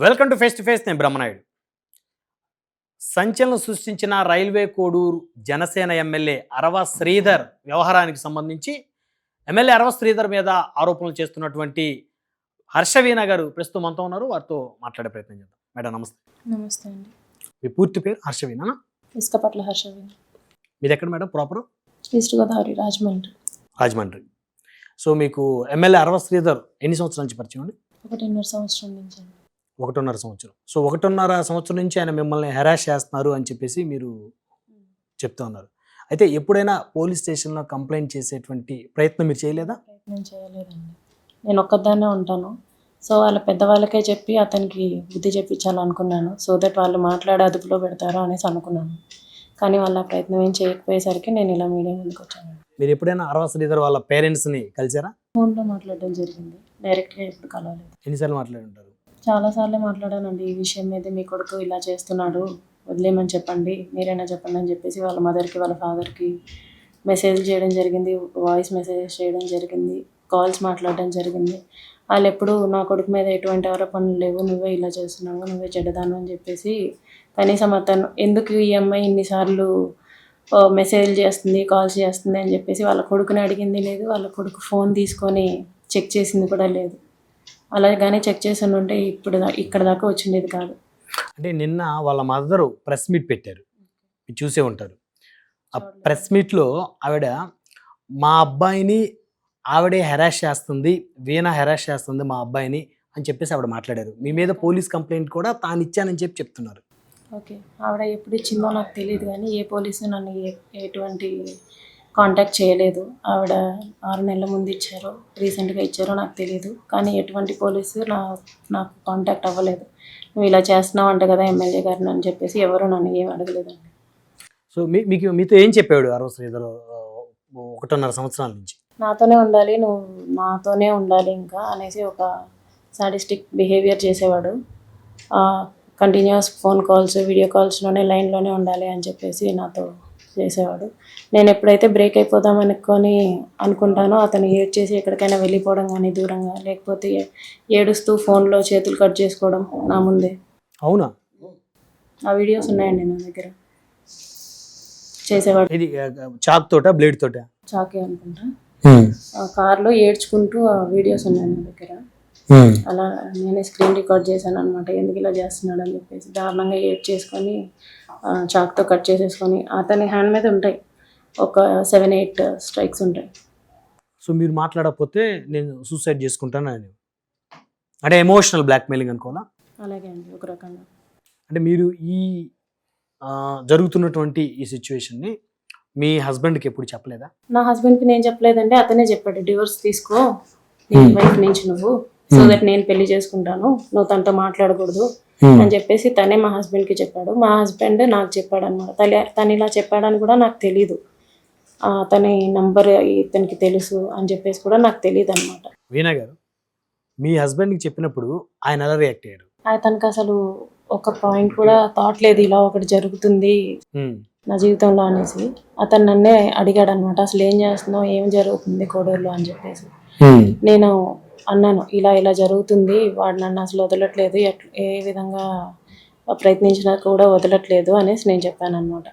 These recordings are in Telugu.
వెల్కమ్ టు ఫేస్ నేను బ్రహ్మనాయుడు. సంచలనం సృష్టించిన రైల్వే కోడూరు జనసేన ఎమ్మెల్యే అరవ శ్రీధర్ వ్యవహారానికి సంబంధించి ఎమ్మెల్యే అరవ శ్రీధర్ మీద ఆరోపణలు చేస్తున్నటువంటి హర్షవీణ గారు ప్రస్తుతం మనతో ఉన్నారు. వారితో మాట్లాడే ప్రయత్నం చేద్దాం. మేడం నమస్తే. నమస్తే అండి. మీ పూర్తి పేరు హర్షవీణ? ఇసుకపట్ల హర్షవీణ. మీది ఎక్కడ madam proper? East Godavari, Rajahmundry. Rajahmundry. So మీకు ఎమ్మెల్యే అరవ శ్రీధర్ ఎన్ని సంవత్సరాల నుంచి పరిచయం అండి? 1.5 సంవత్సరం నుంచి అండి. 1.5 సంవత్సరం. సో 1.5 సంవత్సరం నుంచి ఆయన మిమ్మల్ని హెరాస్ చేస్తున్నారు అని చెప్పేసి మీరు చెప్తా ఉన్నారు. అయితే ఎప్పుడైనా పోలీస్ స్టేషన్లో కంప్లైంట్ చేసేటువంటి ప్రయత్నం మీరు చేయలేదా? ప్రయత్నం చేయలేదండి. నేను ఒక్కదాన్నే ఉంటాను. సో వాళ్ళ పెద్దవాళ్ళకే చెప్పి అతనికి బుద్ధి చెప్పించాలనుకున్నాను. సో దట్ వాళ్ళు మాట్లాడే అదుపులో పెడతారు అనేసి అనుకున్నాను. కానీ వాళ్ళ ప్రయత్నం ఏం చేయకపోయేసరికి నేను ఇలా మీడియా ముందుకు వచ్చాను. మీరు ఎప్పుడైనా అరవ శ్రీధర్ వాళ్ళ పేరెంట్స్ని కలిసారా? ఫోన్లో మాట్లాడడం జరిగింది, డైరెక్ట్గా ఎప్పుడు కలవలేదు. ఎన్నిసార్లు మాట్లాడి ఉంటారు? చాలాసార్లు మాట్లాడానండి. ఈ విషయం మీద మీ కొడుకు ఇలా చేస్తున్నాడు, వదిలేయమని చెప్పండి, మీరైనా చెప్పండి అని చెప్పేసి వాళ్ళ మదర్కి వాళ్ళ ఫాదర్కి మెసేజ్ చేయడం జరిగింది, వాయిస్ మెసేజెస్ చేయడం జరిగింది, కాల్స్ మాట్లాడడం జరిగింది. వాళ్ళు ఎప్పుడు నా కొడుకు మీద ఎటువంటి ఆరోపణలు లేవు, నువ్వే ఇలా చేస్తున్నావు, నువ్వే చెడ్డదాను అని చెప్పేసి కనీసం అతను ఎందుకు ఈ అమ్మాయి ఇన్నిసార్లు మెసేజ్లు చేస్తుంది, కాల్స్ చేస్తుంది అని చెప్పేసి వాళ్ళ కొడుకుని అడిగింది లేదు, వాళ్ళ కొడుకు ఫోన్ తీసుకొని చెక్ చేసింది కూడా లేదు. అలాగే చెక్ చేసి ఉంటే ఇప్పుడు ఇక్కడ దాకా వచ్చిండేది కాదు. అంటే నిన్న వాళ్ళ మదరు ప్రెస్ మీట్ పెట్టారు, మీరు చూసే ఉంటారు. ఆ ప్రెస్ మీట్లో ఆవిడ మా అబ్బాయిని ఆవిడే హెరాస్ చేస్తుంది, వీణ హెరాస్ చేస్తుంది మా అబ్బాయిని అని చెప్పేసి ఆవిడ మాట్లాడారు. మీ మీద పోలీస్ కంప్లైంట్ కూడా తాను ఇచ్చానని చెప్పి చెప్తున్నారు. ఓకే, ఆవిడ ఎప్పుడు ఇచ్చిందో నాకు తెలియదు, కానీ ఏ పోలీసు నన్ను ఎటువంటి కాంటాక్ట్ చేయలేదు. ఆవిడ 6 నెలల ముందు ఇచ్చారో రీసెంట్గా ఇచ్చారో నాకు తెలియదు, కానీ ఎటువంటి పోలీసు నాకు కాంటాక్ట్ అవ్వలేదు. నువ్వు ఇలా చేస్తున్నావు అంట కదా ఎమ్మెల్యే గారిని అని చెప్పేసి ఎవరు నన్ను ఏం అడగలేదండి. సో మీతో ఏం చెప్పాడు అరవ శ్రీధర్ 1.5 సంవత్సరాల నుంచి? నాతోనే ఉండాలి, నువ్వు నాతోనే ఉండాలి ఇంకా అనేసి ఒక సాడిస్టిక్ బిహేవియర్ చేసేవాడు. కంటిన్యూస్ ఫోన్ కాల్స్, వీడియో కాల్స్లోనే లైన్లోనే ఉండాలి అని చెప్పేసి నాతో చేసేవాడు. నేను ఎప్పుడైతే బ్రేక్ అయిపోదాం అనుకుంటానో అతను ఏడ్చేసి ఎక్కడికైనా వెళ్ళిపోవడం కానీ దూరంగా, లేకపోతే ఏడుస్తూ ఫోన్లో చేతులు కట్ చేసుకోవడం నా ముందే. అవునా? ఆ వీడియోస్ ఉన్నాయండి నా దగ్గర. చేసేవాడు. ఇది చాక్ తోట, బ్లేడ్ తోట? చాకే అనుకుంటా. కార్లో ఏడ్చుకుంటూ ఆ వీడియోస్ ఉన్నాయి నా దగ్గర. అలా నేనే స్క్రీన్ రికార్డ్ చేశాను అనమాట, ఎందుకు ఇలా చేస్తున్నాడు అని చెప్పేసి. దారుణంగా చేసుకొని చాక్తో కట్ చేసేసుకొని అతని హ్యాండ్ మీద ఉంటాయి ఒక 7-8 స్ట్రైక్స్ ఉంటాయి. సో మీరు మాట్లాడకపోతే నేను సూసైడ్ చేసుకుంటాను అని, అంటే ఎమోషనల్ బ్లాక్మెయిలింగ్ అనుకోవాలా? అలాగే అండి, ఒక రకంగా. అంటే మీరు ఈ జరుగుతున్నటువంటి ఈ సిచ్యువేషన్ని మీ హస్బెండ్కి ఎప్పుడు చెప్పలేదా? నా హస్బెండ్కి నేను చెప్పలేదండి, అతనే చెప్పాడు, డివోర్స్ తీసుకో నీ వైఫ్ నుంచి నువ్వు, సో దట్ నేను పెళ్లి చేసుకుంటాను, నువ్వు తనతో మాట్లాడకూడదు అని చెప్పేసి తనే మా హస్బెండ్కి చెప్పాడు. మా హస్బెండ్ నాకు చెప్పాడు అనమాట. తను ఇలా చెప్పాడని కూడా నాకు తెలీదు, తన నంబర్ ఇతనికి తెలుసు అని చెప్పేసి కూడా నాకు తెలియదు అనమాట. వీణా గారు, మీ హస్బెండ్కి చెప్పినప్పుడు ఆయన ఎలా రియాక్ట్ అయ్యారు? తనకు అసలు ఒక పాయింట్ కూడా థాట్ లేదు ఇలా ఒకటి జరుగుతుంది నా జీవితంలో అనేసి. అతను నన్నే అడిగాడు అనమాట, అసలు ఏం చేస్తున్నావు, ఏం జరుగుతుంది కోడూరులో అని చెప్పేసి. నేను అన్నాను, ఇలా జరుగుతుంది, వాడు నన్ను అసలు వదలట్లేదు, ఏ విధంగా ప్రయత్నించినా కూడా వదలట్లేదు అనేసి నేను చెప్పాను అనమాట.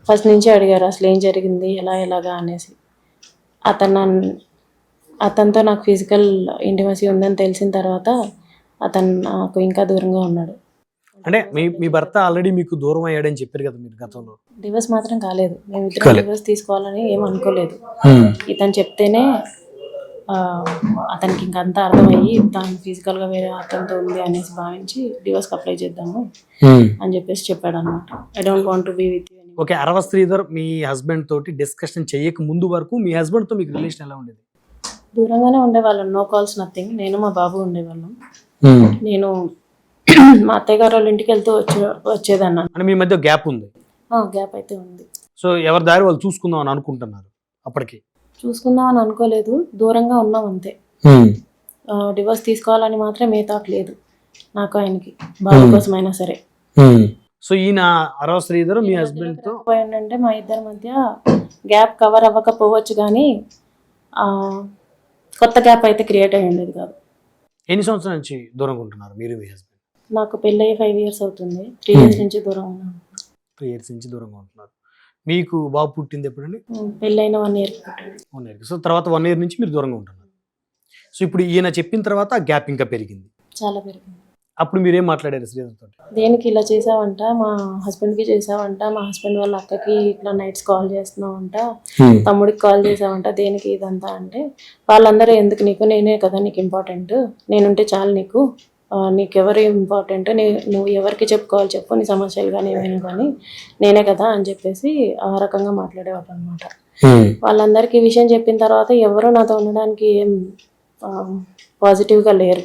ఫస్ట్ నుంచి అడిగారు అసలు ఏం జరిగింది, ఎలాగా అనేసి. అతనితో నాకు ఫిజికల్ ఇంటిమసీ ఉందని తెలిసిన తర్వాత అతను నాకు ఇంకా దూరంగా ఉన్నాడు. అంటే మీ భర్త ఆల్రెడీ మీకు దూరం అయ్యాడని చెప్పారు కదా మీరు గతంలో. డివోర్స్ మాత్రం కాలేదు, మేము ఇద్దరం డివోర్స్ తీసుకోవాలని ఏం అనుకోలేదు. ఇతను చెప్తేనే అతనికి ఇంకా అంతా అర్థమయ్యి తను ఫిజికల్గా వేరే అతనితో ఉంది అనేసి భావించి డివోర్స్కి అప్లై చేద్దాము అని చెప్పేసి చెప్పాడు అనమాట. I don't want to be with you. Okay, అరవ శ్రీధర్ మీ హస్బెండ్ తోటి డిస్కషన్ చేయక ముందు వరకు మీ హస్బెండ్తో మీకు రిలేషన్ ఎలా ఉండేది? దూరంగానే ఉండేవాళ్ళం, నో కాల్స్, నథింగ్. నేను మా బాబు ఉండేవాళ్ళం. నేను మా అత్తయ్య గారు వాళ్ళ ఇంటికి వెళ్తూ వచ్చేదాన్ని. అంటే మీ మధ్య గ్యాప్ ఉంది? గ్యాప్ అయితే ఉంది. సో ఎవరి దారి వాళ్ళు చూసుకుందాం అని అనుకుంటున్నారు? అప్పటికి చూసుకుందాం అని అనుకోలేదు, దూరంగా ఉన్నాం అంతే. డివోర్స్ తీసుకోవాలని మాత్రం ఏ థాట్ లేదు నాకు, ఆయనకి బాబు కోసమైనా సరే. సో ఈయన అరవ శ్రీధర్ మీ హస్బెండ్ తో పోయిందంటే మా ఇద్దరి మధ్య గ్యాప్ కవర్ అవ్వకపోవచ్చు, కానీ కొత్త గ్యాప్ అయితే క్రియేట్ అయ్యి ఉండేది కాదు. ఎన్ని సంవత్సరాల నుంచి దూరంగా ఉంటున్నారు మీరు మీ హస్బెండ్? నాకు పెళ్ళి 5 years అవుతుంది. 3 years నుంచి దూరం ఉన్నాను. 3 years నుంచి దూరంగా ఉంటున్నారు. మీకు బాబు పుట్టింది ఎప్పుడండి? పెళ్ళైన 1 year పుట్టింది. 1 year. సో తర్వాత 1 year నుంచి మీరు దూరంగా ఉంటున్నారు. సో ఇప్పుడు ఈయన చెప్పిన తర్వాత గ్యాప్ ఇంకా పెరిగింది. చాలా పెరిగింది. అప్పుడు మీరేం మాట్లాడారు శ్రీధర్తో? దేనికి ఇలా చేసావంట, మా హస్బెండ్కి చేసావంట, మా హస్బెండ్ వాళ్ళ అక్కకి ఇట్లా నైట్స్ కాల్ చేస్తున్నావంట, తమ్ముడికి కాల్ చేసావంట, దేనికి ఇదంతా అంటే, వాళ్ళందరూ ఎందుకు నీకు, నేనే కదా నీకు ఇంపార్టెంట్, నేనుంటే చాలు నీకు, నీకెవరు ఇంపార్టెంట్, నువ్వు ఎవరికి చెప్పుకోవాలి చెప్పు, నీ సమస్యలు కానీ ఏమైనా కానీ నేనే కదా అని చెప్పేసి ఆ రకంగా మాట్లాడేవాడు అనమాట. వాళ్ళందరికీ విషయం చెప్పిన తర్వాత ఎవరు నాతో ఉండడానికి ఏం పాజిటివ్గా లేరు.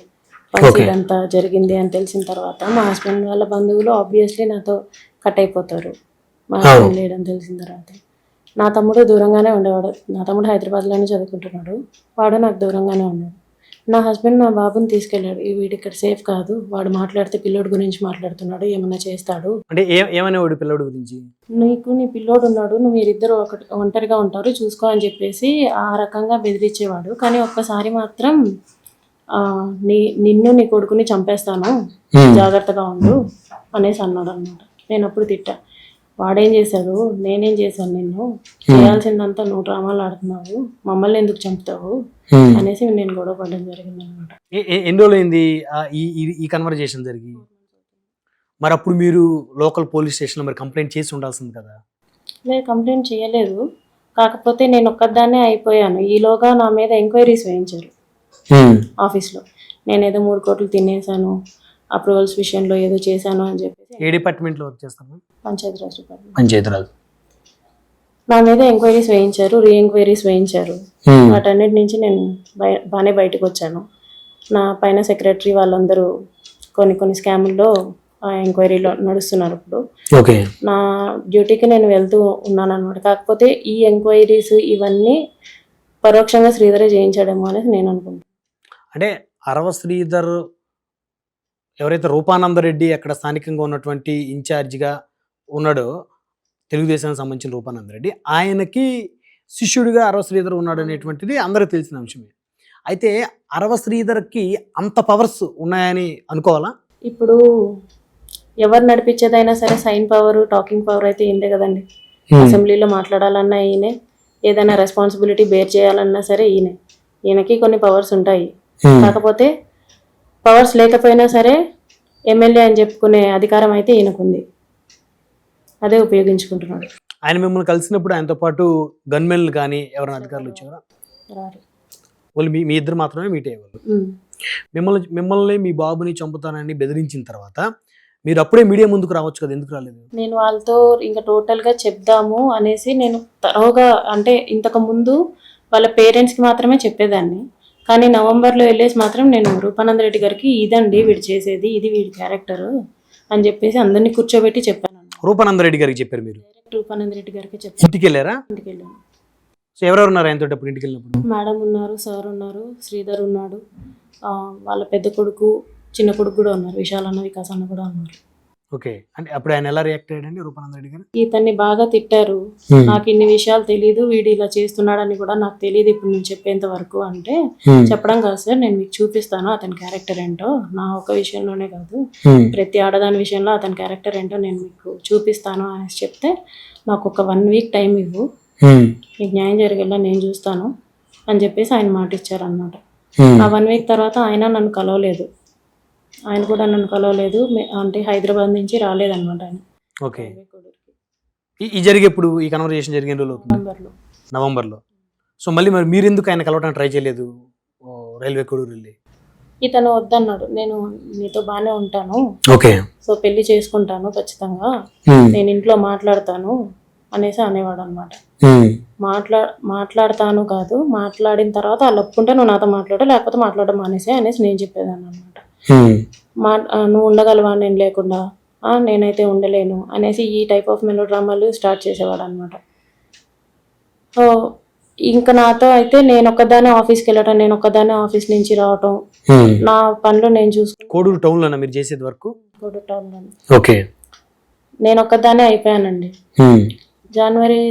ఇదంతా జరిగింది అని తెలిసిన తర్వాత మా హస్బెండ్ వాళ్ళ బంధువులు ఆబ్వియస్లీ నాతో కట్ అయిపోతారు. మా హస్బెండ్ లేడని తెలిసిన తర్వాత. నా తమ్ముడు దూరంగానే ఉండేవాడు. నా తమ్ముడు హైదరాబాద్లోనే చదువుకుంటున్నాడు. వాడు నాకు దూరంగానే ఉన్నాడు. నా హస్బెండ్ నా బాబుని తీసుకెళ్ళాడు. వీడు ఇక్కడ సేఫ్ కాదు, వాడు మాట్లాడితే పిల్లోడు గురించి మాట్లాడుతున్నాడు, ఏమన్నా చేస్తాడు అంటే ఏమనేవాడు పిల్లోడు గురించి? నీకు నీ పిల్లోడు ఉన్నాడు, నువ్వు మీరిద్దరు ఒంటరిగా ఉంటారు చూసుకో అని చెప్పేసి ఆ రకంగా బెదిరించేవాడు. కానీ ఒక్కసారి మాత్రం నిన్ను నీ కొడుకుని చంపేస్తాను, జాగ్రత్తగా ఉండు అనేసి అన్నాడు అనమాట. నేను అప్పుడు తిట్టా, వాడేం చేశాడు, నేనేం చేశాను, నిన్ను చేయాల్సిందంతా నువ్వు డ్రామాలు ఆడుతున్నావు, మమ్మల్ని ఎందుకు చంపుతావు అనేసి నేను గొడవ పడడం జరిగింది అనమాట. ఎన్ని రోజులైంది ఈ కన్వర్జేషన్ జరిగి? మరి అప్పుడు మీరు లోకల్ పోలీస్ స్టేషన్లో మరి కంప్లైంట్ చేసి ఉండాల్సింది కదా? లేదు, కంప్లైంట్ చేయలేదు. కాకపోతే నేను ఒక్కదాన్నే అయిపోయాను. ఈలోగా నా మీద ఎంక్వైరీస్ వేయించారు ఆఫీస్లో. నేనేదో 3 కోట్లు తినేసాను, అప్రూవల్స్ విషయంలో ఏదో చేశాను అని చెప్పేసి. ఏ డిపార్ట్మెంట్లో వర్క్ చేస్తాను? పంచాయతీరాజ్ డిపార్ట్మెంట్. పంచాయతీరాజ్. నా మీద ఎంక్వైరీస్ వేయించారు, ఎంక్వైరీస్ వేయించారు. వాటన్నిటి నుంచి నేను బాగానే బయటకు వచ్చాను. నా పైన సెక్రటరీ వాళ్ళందరూ కొన్ని స్కాముల్లో ఎంక్వైరీలో నడుస్తున్నారు ఇప్పుడు. నా డ్యూటీకి నేను వెళ్తూ ఉన్నాను అనమాట. కాకపోతే ఈ ఎంక్వైరీస్ ఇవన్నీ పరోక్షంగా శ్రీధరే చేయించాడేమో అనేది నేను అనుకుంటున్నాను. అంటే అరవ శ్రీధర్ ఎవరైతే రూపానందరెడ్డి అక్కడ స్థానికంగా ఉన్నటువంటి ఇన్ఛార్జిగా ఉన్నాడో, తెలుగుదేశానికి సంబంధించిన రూపానందరెడ్డి, ఆయనకి శిష్యుడిగా అరవ శ్రీధర్ ఉన్నాడు అనేటువంటిది అందరికీ తెలిసిన అంశమే. అయితే అరవ శ్రీధర్కి అంత పవర్స్ ఉన్నాయని అనుకోవాలా? ఇప్పుడు ఎవరు నడిపించేదైనా సరే సైన్ పవర్, టాకింగ్ పవర్ అయితే ఈయనదే కదండి. అసెంబ్లీలో మాట్లాడాలన్నా ఈయనే, ఏదైనా రెస్పాన్సిబిలిటీ బేర్ చేయాలన్నా సరే ఈయనకి కొన్ని పవర్స్ ఉంటాయి. కాకపోతే పవర్స్ లేకపోయినా సరే ఎమ్మెల్యే అని చెప్పుకునే అధికారం అయితే ఈయనకుంది, అదే ఉపయోగించుకుంటున్నాడు. ఆయన మిమ్మల్ని కలిసినప్పుడు ఆయనతో పాటు గన్మెన్లు కానీ ఎవరైనా అధికారులు వచ్చారా? వాళ్ళు మీ ఇద్దరు మాత్రమే మీట్ అయ్యేవాళ్ళు. మిమ్మల్ని మీ బాబుని చంపుతానని బెదిరించిన తర్వాత మీరు అప్పుడే మీడియా ముందుకు రావచ్చు కదా, ఎందుకు రాలేదు? నేను వాళ్ళతో ఇంకా టోటల్గా చెప్దాము అనేసి నేను తరోగా, అంటే ఇంతకు ముందు వాళ్ళ పేరెంట్స్కి మాత్రమే చెప్పేదాన్ని. కానీ నవంబర్లో వెళ్ళేసి మాత్రం నేను రూపానందరెడ్డి గారికి ఇదండి వీడు చేసేది, ఇది వీడి క్యారెక్టర్ అని చెప్పేసి అందరినీ కూర్చోబెట్టి చెప్పాను. రూపానందరెడ్డి గారికి చెప్పారు మీరు? రూపానందరెడ్డి గారికి చెప్పాను. ఇంటికి వెళ్ళారా? ఇంటికి వెళ్ళాను. సో ఎవరెవరు ఉన్నారు ఆయనతో అప్పుడు ఇంటికి వెళ్ళినప్పుడు? మేడం ఉన్నారు, సార్ ఉన్నారు, శ్రీధర్ ఉన్నాడు, వాళ్ళ పెద్ద కొడుకు, చిన్న కొడుకు కూడా ఉన్నారు, విశాల్ అన్న, వికాస్ అన్న కూడా ఉన్నారు. ఓకే. అంటే అప్పుడు ఆయన ఎలా రియాక్ట్ అయ్యాడండి రూపానందరెడ్డి గారు? ఇతన్ని బాగా తిట్టారు. నాకు ఇన్ని విషయాలు తెలియదు, వీడు ఇలా చేస్తున్నాడని కూడా నాకు తెలియదు ఇప్పుడు నేను చెప్పేంత వరకు అంటే, చెప్పడం కాదు సార్, నేను మీకు చూపిస్తాను అతని క్యారెక్టర్ ఏంటో, నా ఒక విషయంలోనే కాదు ప్రతి ఆడదాని విషయంలో అతని క్యారెక్టర్ ఏంటో నేను మీకు చూపిస్తాను అని చెప్తే, నాకు ఒక 1 week టైం ఇవ్వు, నీకు న్యాయం జరిగేలా నేను చూస్తాను అని చెప్పేసి ఆయన మాట ఇచ్చారనమాట. ఆ 1 week తర్వాత ఆయన నన్ను కలవలేదు, ఆయన కూడా నన్ను కలవలేదు, అంటే హైదరాబాద్ నుంచి రాలేదన్నమాట ఆయన. ఓకే. ఈ జరిగేప్పుడు ఈ కన్వర్జేషన్ జరిగిన రోజు నవంబర్లో. సో మళ్ళీ మరి మీరు ఎందుకు ఆయన కలవడానికి ట్రై చేయలేదు రైల్వే కోడూరు వెళ్ళి? ఇతను వద్దన్నాడు, నేను నీతో బాగానే ఉంటాను, ఓకే, సో పెళ్లి చేసుకుంటాను ఖచ్చితంగా, నేను ఇంట్లో మాట్లాడతాను అనేసి అనేవాడు అనమాట. మాట్లాడతాను కాదు, మాట్లాడిన తర్వాత వాళ్ళు ఒప్పుకుంటే నువ్వు నాతో మాట్లాడు, లేకపోతే మాట్లాడడం మానేసి అనేసి నేను చెప్పేదాన్ని అనమాట. నువ్వు ఉండగలవా నేను లేకుండా, నేనైతే ఉండలేను అనేసి ఈ టైప్ ఆఫ్ మెలో డ్రామాలు స్టార్ట్ చేసేవాడు అనమాట. సో ఇంకా నాతో అయితే నేను ఒక్కదానే ఆఫీస్కి వెళ్ళటం, నేను ఒక్కదానే ఆఫీస్ నుంచి రావటం, నా పనులు నేను చూసుకుంటాను. కోడూరు టౌన్లోనా మీరు చేసేది వర్క్? కోడూరు టౌన్లోనే. ఓకే. నేను ఒక్కదానే అయిపోయానండి. January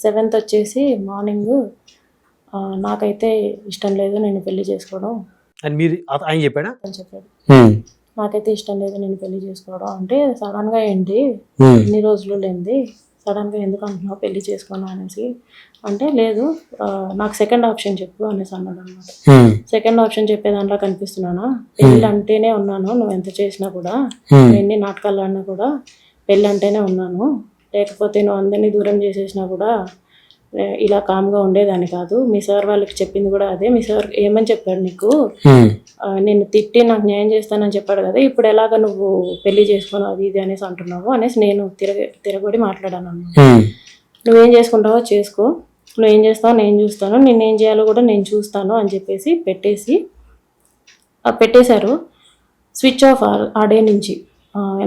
7th వచ్చేసి మార్నింగ్ నాకైతే ఇష్టం లేదు నేను పెళ్లి చేసుకోవడం, అని మీరు ఆయన చెప్పాడా? అని చెప్పాడు. నాకైతే ఇష్టం లేదు నేను పెళ్లి చేసుకోవడం అంటే, సడన్గా ఏంటి ఇన్ని రోజులు లేనిది సడన్గా ఎందుకు అంటున్నావు పెళ్లి చేసుకోను అనేసి అంటే, లేదు నాకు సెకండ్ ఆప్షన్ చెప్పు అనేసి అన్నాడు అనమాట. సెకండ్ ఆప్షన్ చెప్పే దాంట్లో కనిపిస్తున్నానా? పెళ్ళి అంటేనే ఉన్నాను, నువ్వు ఎంత చేసినా కూడా, ఎన్ని నాటకాలు ఆడినా కూడా పెళ్ళి అంటేనే ఉన్నాను, లేకపోతే నువ్వు అందరినీ దూరం చేసేసినా కూడా ఇలా కామ్గా ఉండేదాన్ని కాదు. మీ సార్ వాళ్ళకి చెప్పింది కూడా అదే. మీ సార్ ఏమని చెప్పాడు నీకు, నేను తిట్టి నాకు న్యాయం చేస్తానని చెప్పాడు కదా, ఇప్పుడు ఎలాగ నువ్వు పెళ్లి చేసుకుని అది ఇది అనేసి అంటున్నావు అనేసి నేను తిరగబడి మాట్లాడాను అన్నమాట. నువ్వేం చేసుకుంటావో చేసుకో, నువ్వేం చేస్తావో నేను చూస్తాను, నేనేం చేయాలో కూడా నేను చూస్తాను అని చెప్పేసి పెట్టేశారు. స్విచ్ ఆఫ్ ఆ డే నుంచి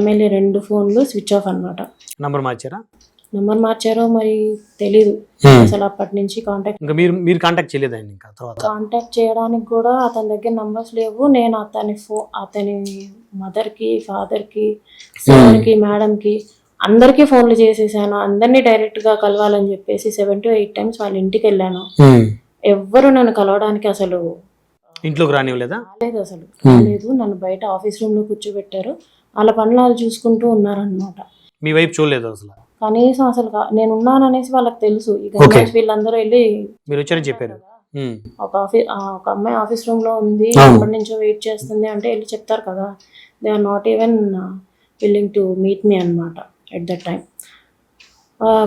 ఎమ్మెల్యే 2 ఫోన్లు స్విచ్ ఆఫ్ అనమాట. నంబర్ మార్చారా? నెంబర్ మార్చారో మరి తెలీదు. అసలు అప్పటి నుంచి కాంటాక్ట్ ఇంకా మీరు కాంటాక్ట్ చేయలేదు ఆయన ఇంకా తర్వాత? కాంటాక్ట్ చేయడానికి కూడా అతని దగ్గర నంబర్స్ లేవు. నేను అతని మదర్కి, ఫాదర్కి, సార్కి, మేడంకి అందరికీ ఫోన్లు చేసేసాను. అందరినీ డైరెక్ట్గా కలవాలని చెప్పేసి 7 to 8 times వాళ్ళ ఇంటికి వెళ్ళాను. ఎవ్వరు నన్ను కలవడానికి అసలు ఇంట్లోకి రానివ్వలేదా? రాలేదు, అసలు రాలేదు. నన్ను బయట ఆఫీస్ రూమ్లో కూర్చోబెట్టారు. వాళ్ళ పనులు వాళ్ళు చూసుకుంటూ ఉన్నారనమాట. మీ వైపు చూడలేదు అసలు? కనీసం అసలు నేను ఉన్నాను అనేసి వాళ్ళకి తెలుసు. ఇక వీళ్ళందరూ వెళ్ళి మీరు వచ్చారని చెప్పారు. ఒక అమ్మాయి ఆఫీస్ రూమ్ లో ఉంది, ఎప్పటి నుంచో వెయిట్ చేస్తుంది అంటే వెళ్ళి చెప్తారు కదా. They are not even willing to meet me అనమాట ఎట్ దట్ టైం.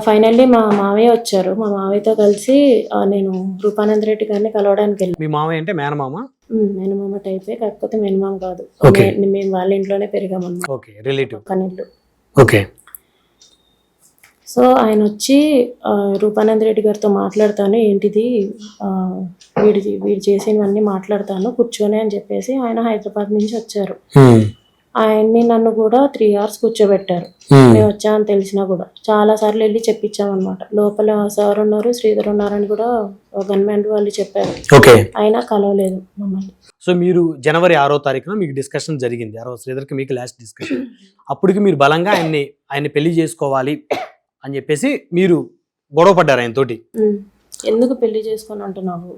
ఫైనల్లీ మా మావయ్య వచ్చారు. మా మావయ్యతో కలిసి నేను రూపానంద్ రెడ్డి గారిని కలవడానికి వెళ్ళాను. మీ మావయ్య అంటే మేనమామ? మేనమామ టైపే, కాకపోతే మేనమామ కాదు. మేము వాళ్ళ ఇంట్లోనే పెరిగామన్నమాట. ఓకే, రిలేటివ్ కనిల్లు. ఓకే. సో ఆయన వచ్చి రూపానంద్ రెడ్డి గారితో మాట్లాడతాను, ఏంటిది వీడు చేసినవన్నీ మాట్లాడతాను కూర్చొని అని చెప్పేసి ఆయన హైదరాబాద్ నుంచి వచ్చారు. ఆయన్ని నన్ను కూడా 3 hours కూర్చోబెట్టారు. మేము వచ్చామని తెలిసినా కూడా చాలా సార్లు వెళ్ళి చెప్పించామన్నమాట. లోపల సార్ ఉన్నారు, శ్రీధర్ ఉన్నారని కూడా గవర్నమెంట్ వాళ్ళు చెప్పారు. అయినా కలవలేదు మమ్మల్ని. సో మీరు జనవరి 6వ తారీఖున మీకు డిస్కషన్ జరిగింది. శ్రీధర్కి మీకు లాస్ట్ డిస్కషన్. అప్పటికి మీరు బలంగా ఆయన్ని పెళ్లి చేసుకోవాలి అని చెప్పేసి మీరు గొడవ పడ్డారు ఆయన తోటి. ఎందుకు పెళ్లి చేసుకొని అంటున్నావు,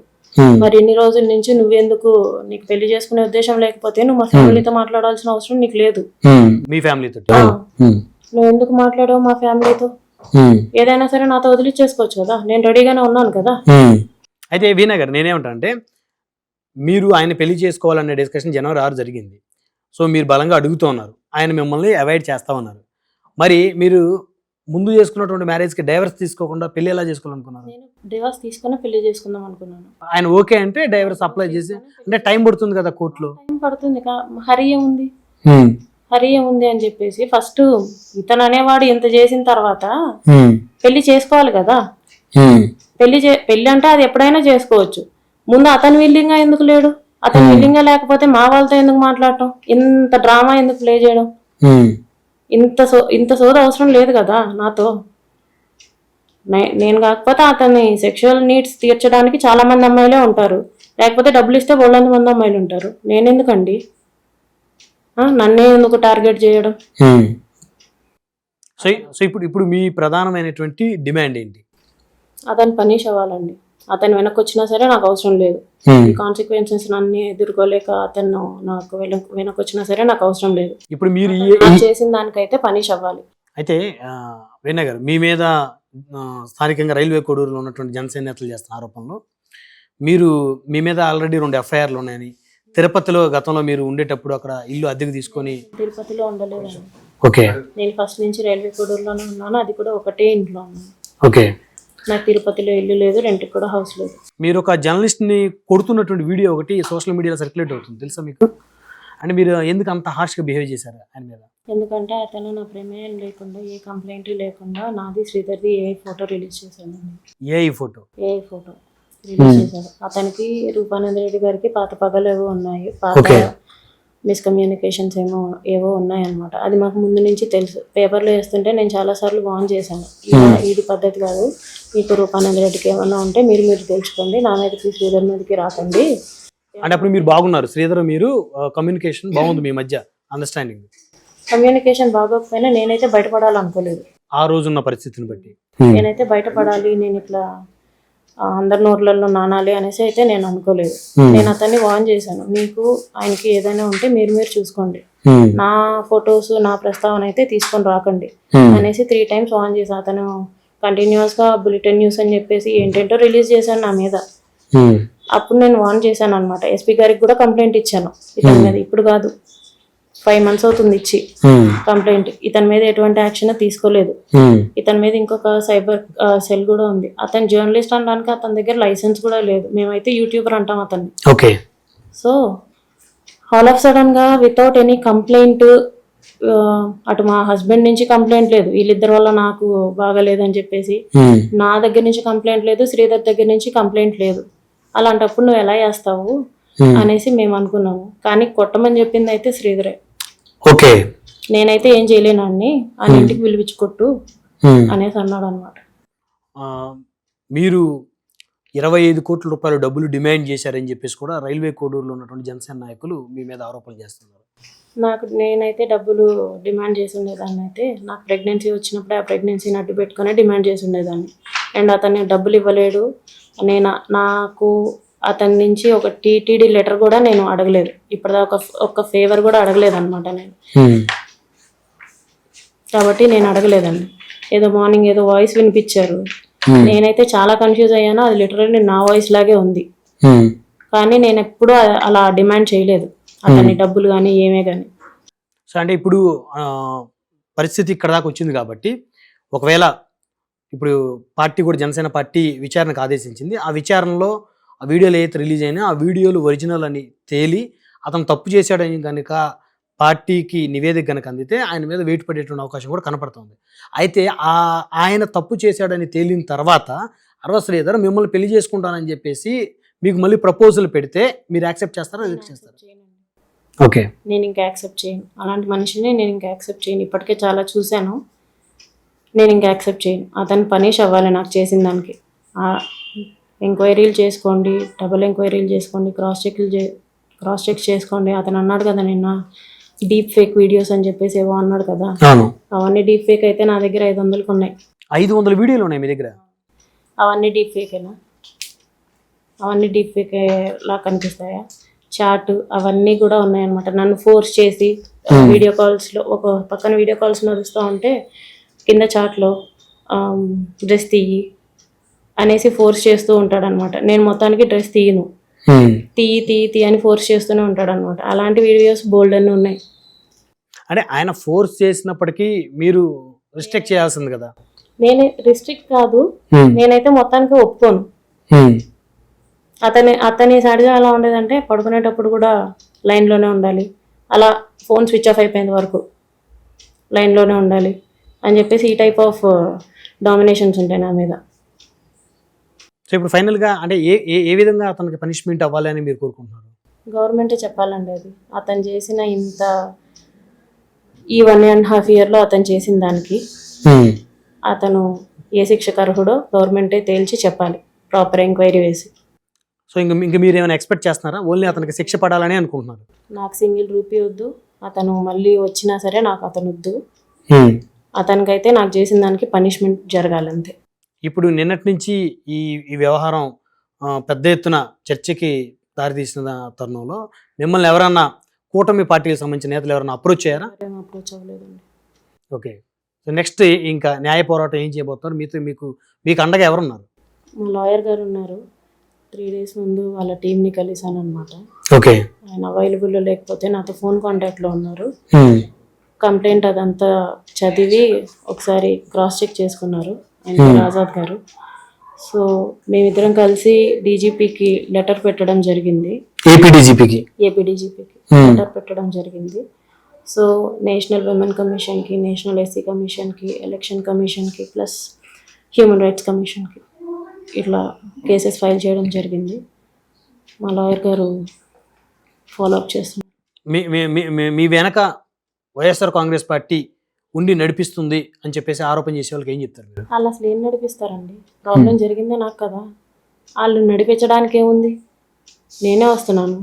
మరి ఇన్ని రోజుల నుంచి నువ్వెందుకు, నీకు పెళ్లి చేసుకునే ఉద్దేశం లేకపోతే నువ్వు మా ఫ్యామిలీతో మాట్లాడాల్సిన అవసరం నీకు లేదు. మీ ఫ్యామిలీతో నువ్వు ఎందుకు మాట్లాడావు మా ఫ్యామిలీతో? ఏదైనా సరే నాతో వదిలిచ్చేసుకోవచ్చు కదా, నేను రెడీగానే ఉన్నాను కదా. అయితే వీణా గారు నేనేమంటానంటే, మీరు ఆయన పెళ్లి చేసుకోవాలనే డిస్కషన్ జనవరి 6 జరిగింది. సో మీరు బలంగా అడుగుతూ ఉన్నారు, ఆయన మిమ్మల్ని అవాయిడ్ చేస్తా ఉన్నారు. మరి మీరు ముందు చేసుకున్నటువంటి మ్యారేజ్కి డైవర్స్ తీసుకోకుండా పెళ్లి ఎలా చేసుకోవాలనుకున్నారు? నేను డివోర్స్ తీసుకుని పెళ్లి చేసుకుందాం అనుకున్నాను. ఆయన ఓకే అంటే డైవర్స్ అప్లై చేసి, అంటే టైం పడుతుంది కదా కోర్టులో. టైం పడుతుంది, హరి ఏముంది అని చెప్పేసి ఫస్ట్ ఇతను అనేవాడు ఇంత చేసిన తర్వాత పెళ్లి చేసుకోవాలి కదా. పెళ్లి అంటే అది ఎప్పుడైనా చేసుకోవచ్చు. ముందు అతను విల్లింగా ఎందుకు లేడు? అతను విల్లింగా లేకపోతే మా వాళ్ళతో ఎందుకు మాట్లాడటం? ఇంత డ్రామా ఎందుకు ప్లే చేయడం? ఇంత సోద అవసరం లేదు కదా నాతో. నేను కాకపోతే అతని సెక్షువల్ నీడ్స్ తీర్చడానికి చాలా మంది అమ్మాయిలే ఉంటారు, లేకపోతే డబ్బులు ఇస్తే 100 మంది అమ్మాయిలు ఉంటారు. నేనెందుకండి, నన్నే ఎందుకు టార్గెట్ చేయడం? సో ఇప్పుడు మీ ప్రధానమైనటువంటి డిమాండ్ ఏంటి? అతను పనిష్ అవ్వాలండి. అతను వెనక్కి వచ్చినా సరే నాకు అవసరం లేదు. ఈ కాన్సిక్వెన్సెస్ అన్ని ఎదుర్కోలేక అతను నాకు వెనక్కి వచ్చినా సరే నాకు అవసరం లేదు. ఇప్పుడు మీరు చేసిన దానికైతే పనిష్ అవ్వాలి. అయితే వీణా గారు, మీ మీద స్థానికంగా రైల్వే కోడూరులో ఉన్నటువంటి జనసేన నేతలు చేస్తున్న ఆరోపణలు, మీ మీద ఆల్రెడీ 2 FIRలు ఉన్నాయని, తిరుపతిలో గతంలో మీరు ఉండేటప్పుడు అక్కడ ఇల్లు అద్దెకు తీసుకొని. తిరుపతిలో ఉండలేదు. ఓకే. నేను ఫస్ట్ నుంచి రైల్వే కోడూరులోనే ఉన్నాను, అది కూడా ఒకటే ఇంట్లో ఉన్నాను. ఓకే. నాకు తిరుపతిలో ఇల్లు లేదు, రెంట్కి కూడా హౌస్ లేదు. మీరు ఒక జర్నలిస్ట్ని కొడుతున్నటువంటి వీడియో ఒకటి సోషల్ మీడియాలో సర్క్యులేట్ అవుతుంది, తెలుసా మీకు? అంటే మీరు ఎందుకు అంత హార్ష్గా బిహేవ్ చేశారు ఆయన మీద? ఎందుకంటే అతను నా ప్రమేయం లేకుండా, ఏ కంప్లైంట్ లేకుండా నాది శ్రీధర్ది ఏ ఫోటో రిలీజ్ చేశాను. ఏ ఫోటో రిలీజ్ చేశారు. అతనికి రూపానంద్ రెడ్డి గారికి పాత పగలు ఏవో ఉన్నాయి, పాత మిస్కమ్యూనికేషన్స్ ఏవో ఉన్నాయన్నమాట. అది మాకు ముందు నుంచి తెలుసు. పేపర్లో వేస్తుంటే నేను చాలాసార్లు వార్న్ చేశాను, ఇది పద్ధతి కాదు, మీకు రూపానంద్ రెడ్డికి ఏమన్నా ఉంటే మీరు తెలుసుకోండి, నా మీదకి శ్రీధర్ మీదకి రాకండి. అంటే అప్పుడు మీరు బాగున్నారు, శ్రీధర్ మీరు కమ్యూనికేషన్ బాగుంది మీ మధ్య, అండర్స్టాండింగ్. కమ్యూనికేషన్ బాగోకపోయినా నేనైతే బయటపడాలనుకోలేదు. ఆ రోజున్న పరిస్థితిని బట్టి నేనైతే బయటపడాలి, నేను ఇట్లా అందరి నోర్లలో నానాలి అనేసి అయితే నేను అనుకోలేదు. నేను అతన్ని వార్న్ చేశాను, మీకు ఆయనకి ఏదైనా ఉంటే మీరు చూసుకోండి, నా ఫొటోస్ నా ప్రస్తావన అయితే తీసుకొని రాకండి అనేసి 3 times వార్న్ చేశాను. అతను కంటిన్యూస్గా బులెటిన్ న్యూస్ అని చెప్పేసి ఏంటంటో రిలీజ్ చేశాను నా మీద. అప్పుడు నేను వార్న్ చేశాను అనమాట. ఎస్పీ గారికి కూడా కంప్లైంట్ ఇచ్చాను ఇతని మీద. ఇప్పుడు కాదు, 5 months అవుతుంది ఇచ్చి కంప్లైంట్. ఇతని మీద ఎటువంటి యాక్షన్ తీసుకోలేదు. ఇతని మీద ఇంకొక సైబర్ సెల్ కూడా ఉంది. అతను జర్నలిస్ట్ అనడానికి అతని దగ్గర లైసెన్స్ కూడా లేదు. మేమైతే యూట్యూబర్ అంటాం అతన్ని. Okay. So all of sudden గా వితౌట్ ఎనీ కంప్లైంట్, అటు మా హస్బెండ్ నుంచి కంప్లైంట్ లేదు, వీళ్ళిద్దరి వల్ల నాకు బాగాలేదని చెప్పేసి నా దగ్గర నుంచి కంప్లైంట్ లేదు, శ్రీధర్ దగ్గర నుంచి కంప్లైంట్ లేదు. అలాంటప్పుడు నువ్వు ఎలా చేస్తావు అనేసి మేము అనుకున్నాము. కానీ కొట్టమని చెప్పింది అయితే శ్రీధరే. ఓకే. నేనైతే ఏం చేయలేను అన్ని ఆయన ఇంటికి పిలిపించుకొట్టు అనేసి అన్నాడు అనమాట. మీరు 25 కోట్ల రూపాయలు డబ్బులు డిమాండ్ చేశారని చెప్పేసి కూడా రైల్వే కోడూరులో ఉన్నటువంటి జనసేన నాయకులు మీ మీద ఆరోపణలు చేస్తున్నారు. నేనైతే డబ్బులు డిమాండ్ చేసి ఉండేదాన్ని. అయితే నాకు ప్రెగ్నెన్సీ వచ్చినప్పుడే ఆ ప్రెగ్నెన్సీని అడ్డు పెట్టుకుని డిమాండ్ చేసి ఉండేదాన్ని. అండ్ అతన్ని డబ్బులు ఇవ్వలేడు. నాకు అతని నుంచి ఒక టీటీడీ లెటర్ కూడా నేను అడగలేదు. ఇప్పటిదాకా ఒక ఫేవర్ కూడా అడగలేదు అనమాట నేను. కాబట్టి నేను అడగలేదండి. ఏదో మార్నింగ్ ఏదో వాయిస్ వినిపించారు, నేనైతే చాలా కన్ఫ్యూజ్ అయ్యాను. అది లిటరల్లీ నా వాయిస్ లాగే ఉంది. కానీ నేను ఎప్పుడూ అలా డిమాండ్ చేయలేదు అతని డబ్బులు కానీ ఏమే కానీ. సో అంటే ఇప్పుడు పరిస్థితి ఇక్కడ దాకా వచ్చింది కాబట్టి ఒకవేళ ఇప్పుడు పార్టీ కూడా జనసేన పార్టీ విచారణకు ఆదేశించింది. ఆ విచారణలో ఆ వీడియోలు ఏదైతే రిలీజ్ అయినా ఆ వీడియోలు ఒరిజినల్ అని తేలి అతను తప్పు చేశాడని కనుక పార్టీకి నివేదిక కనుక అందితే ఆయన మీద వెయిట్ పడేటువంటి అవకాశం కూడా కనపడుతుంది. అయితే ఆయన తప్పు చేశాడని తేలిన తర్వాత అరవ శ్రీధర్ మిమ్మల్ని పెళ్లి చేసుకుంటానని చెప్పేసి మీకు మళ్ళీ ప్రపోజల్ పెడితే మీరు యాక్సెప్ట్ చేస్తారా, రిజెక్ట్ చేస్తారా? ఓకే. నేను ఇంకా యాక్సెప్ట్ చేయను అలాంటి మనిషిని. నేను ఇంకా యాక్సెప్ట్ చేయను. ఇప్పటికే చాలా చూశాను. నేను ఇంకా యాక్సెప్ట్ చేయను. అతను పనిష్ అవ్వాలి నాకు చేసిన దానికి. ఎంక్వైరీలు చేసుకోండి, డబుల్ ఎంక్వైరీలు చేసుకోండి, క్రాస్ చెక్ చేసుకోండి. అతను అన్నాడు కదా నిన్న డీప్ ఫేక్ వీడియోస్ అని చెప్పేసి ఏవో అన్నాడు కదా, అవన్నీ డీప్ ఫేక్ అయితే నా దగ్గర 500కి ఉన్నాయి. 500 వీడియోలు ఉన్నాయి మీ దగ్గర? అవన్నీ డీప్ ఫేకేనా? అవన్నీ డీప్ ఫేక్ లా కనిపిస్తాయా? చాట్ అవన్నీ కూడా ఉన్నాయన్నమాట. నన్ను ఫోర్స్ చేసి వీడియో కాల్స్లో, ఒక పక్కన వీడియో కాల్స్ నడుస్తూ ఉంటే కింద చాట్లో డ్రెస్ తీయి అనేసి ఫోర్స్ చేస్తూ ఉంటాడనమాట. నేను మొత్తానికి డ్రెస్ తీయను, తీయి అని ఫోర్స్ చేస్తూనే ఉంటాడనమాట. అలాంటి వీడియోస్ బోల్డ్ అన్నీ ఉన్నాయి. అంటే ఆయన ఫోర్స్ చేసినప్పటికీ మీరు రిస్ట్రిక్ట్ చేయాల్సింది కదా? నేను రిస్ట్రిక్ట్ కాదు, నేనైతే మొత్తానికి ఒప్పుకోను. అతని సడిగా ఎలా ఉండేదంటే పడుకునేటప్పుడు కూడా లైన్లోనే ఉండాలి, అలా ఫోన్ స్విచ్ ఆఫ్ అయిపోయేంత వరకు లైన్లోనే ఉండాలి అని చెప్పేసి ఈ టైప్ ఆఫ్ డామినేషన్స్ ఉంటాయి నా మీద. సో ఇప్పుడు ఫైనల్గా అంటే ఏ విధంగా అతనికి పనిష్మెంట్ అవ్వాలి అని మీరు కోరుకుంటున్నారు? గవర్నమెంటే చెప్పాలండి అది. అతను చేసిన ఈ 1.5 yearలో అతను చేసిన దానికి అతను ఏ శిక్షకు అర్హుడో గవర్నమెంటే తేల్చి చెప్పాలి, ప్రాపర్ ఎంక్వైరీ వేసి. సో ఇంకా మీరు ఏమైనా ఎక్స్పెక్ట్ చేస్తున్నారా? ఓన్లీ అతనికి శిక్ష పడాలని అనుకుంటున్నారు? నాకు సింగిల్ రూపీ వద్దు, అతను మళ్ళీ వచ్చినా సరే నాకు అతను వద్దు. అతనికైతే నాకు చేసిన దానికి పనిష్మెంట్ జరగాలంతే. ఇప్పుడు నిన్నటి నుంచి ఈ వ్యవహారం పెద్ద ఎత్తున చర్చకి దారితీసిన తరుణంలో మిమ్మల్ని ఎవరన్నా కూటమి పార్టీకి సంబంధించిన నేతలు ఎవరైనా అప్రోచ్ అయ్యారా? అప్రోచ్ అవ్వలేదండి. ఓకే. సో నెక్స్ట్ ఇంకా న్యాయ పోరాటం ఏం చేయబోతున్నారు? మీకు అండగా ఎవరున్నారు? మా లాయర్ గారు ఉన్నారు. 3 days ముందు వాళ్ళ టీంని కలిసాను అనమాట. ఓకే. ఆయన అవైలబుల్లో లేకపోతే నాతో ఫోన్ కాంటాక్ట్లో ఉన్నారు. కంప్లైంట్ అదంతా చదివి ఒకసారి క్రాస్ చెక్ చేసుకున్నారు ఆయన ఆజాద్ గారు. సో మేమిద్దరం కలిసి డీజీపీకి లెటర్ పెట్టడం జరిగింది. ఏపీ డీజీపీకి లెటర్ పెట్టడం జరిగింది. సో నేషనల్ విమెన్ కమిషన్కి, నేషనల్ ఎస్సీ కమిషన్కి, ఎలక్షన్ కమిషన్కి, ప్లస్ హ్యూమన్ రైట్స్ కమిషన్కి ఇట్లా కేసెస్ ఫైల్ చేయడం జరిగింది. మా లాయర్ గారు ఫాలోఅప్ చేస్తున్నారు. మీ వెనక వైఎస్ఆర్ కాంగ్రెస్ పార్టీ ఉండి నడిపిస్తుంది అని చెప్పేసి ఆరోపణ చేసే వాళ్ళకి ఏం చెప్తారు? వాళ్ళు అసలు ఏం నడిపిస్తారండి? ప్రాబ్లం జరిగిందే నాకు కదా. వాళ్ళు నడిపించడానికి ఏముంది? నేనే వస్తున్నాను,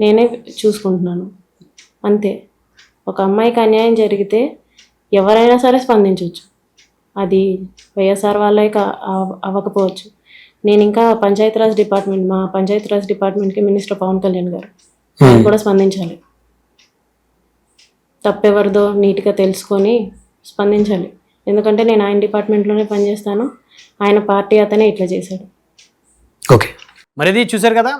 నేనే చూసుకుంటున్నాను అంతే. ఒక అమ్మాయికి అన్యాయం జరిగితే ఎవరైనా సరే స్పందించవచ్చు. అది వైఎస్ఆర్ వాళ్ళకి అవ్వకపోవచ్చు. నేను ఇంకా పంచాయతీరాజ్ డిపార్ట్మెంట్, మా పంచాయతీరాజ్ డిపార్ట్మెంట్కి మినిస్టర్ పవన్ కళ్యాణ్ గారు ఆయన కూడా స్పందించాలి. తప్పెవరిదో నీట్గా తెలుసుకొని స్పందించాలి. ఎందుకంటే నేను ఆయన డిపార్ట్మెంట్లోనే పనిచేస్తాను, ఆయన పార్టీ అతనే ఇట్లా చేశాడు. ఓకే, మరి ఇది చూశారు కదా,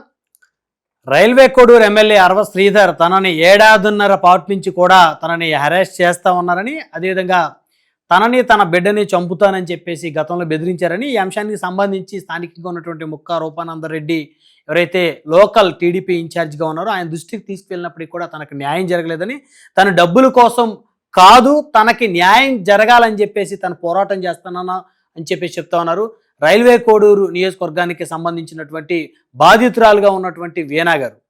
రైల్వే కోడూరు ఎమ్మెల్యే అరవ శ్రీధర్ తనని 1.5 పాటు నుంచి కూడా తనని హెరాస్ చేస్తా ఉన్నారని, అదేవిధంగా తనని తన బిడ్డని చంపుతానని చెప్పేసి గతంలో బెదిరించారని, ఈ అంశానికి సంబంధించి స్థానికంగా ఉన్నటువంటి ముక్కా రూపానందరెడ్డి ఎవరైతే లోకల్ టీడీపీ ఇన్ఛార్జిగా ఉన్నారో ఆయన దృష్టికి తీసుకెళ్ళినప్పటికీ కూడా తనకు న్యాయం జరగలేదని, తన డబ్బుల కోసం కాదు తనకి న్యాయం జరగాలని చెప్పేసి తను పోరాటం చేస్తానన్నా అని చెప్పేసి చెప్తా ఉన్నారు. రైల్వే కోడూరు నియోజకవర్గానికి సంబంధించినటువంటి బాధితురాలుగా ఉన్నటువంటి వీణా గారు.